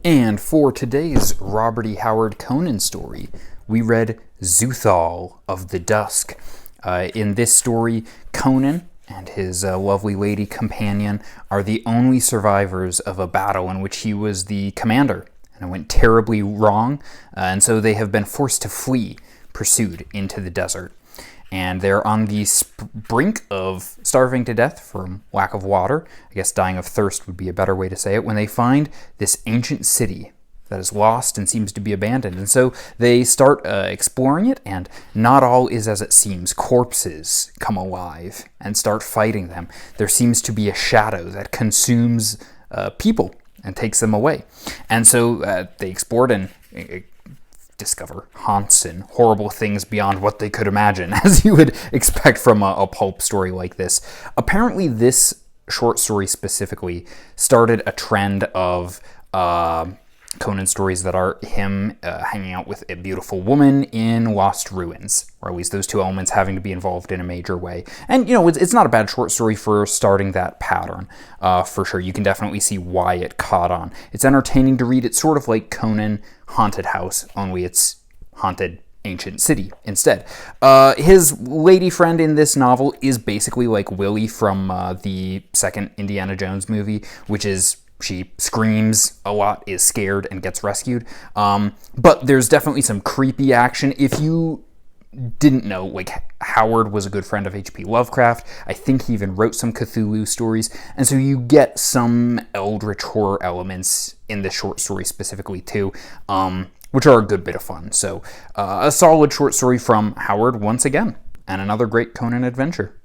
And for today's Robert E. Howard Conan story, we read Xuthal of the Dusk. In this story, Conan and his lovely lady companion are the only survivors of a battle in which he was the commander, and it went terribly wrong, and so they have been forced to flee, pursued into the desert. And they're on the brink of starving to death from lack of water. I guess dying of thirst would be a better way to say it, when they find this ancient city that is lost and seems to be abandoned. And so they start exploring it, and not all is as it seems. Corpses come alive and start fighting them. There seems to be a shadow that consumes people and takes them away. And so they explored and discover haunts and horrible things beyond what they could imagine, as you would expect from a pulp story like this. Apparently, this short story specifically started a trend of Conan stories that are him hanging out with a beautiful woman in lost ruins, or at least those two elements having to be involved in a major way. And, you know, it's not a bad short story for starting that pattern, for sure. You can definitely see why it caught on. It's entertaining to read. It's sort of like Conan Haunted House, only it's haunted ancient city instead. His lady friend in this novel is basically like Willie from the second Indiana Jones movie, which is she screams a lot, is scared, and gets rescued. But there's definitely some creepy action. If you didn't know, like, Howard was a good friend of H.P. Lovecraft. I think he even wrote some Cthulhu stories. And so you get some eldritch horror elements in this short story specifically too, which are a good bit of fun. So a solid short story from Howard once again, and another great Conan adventure.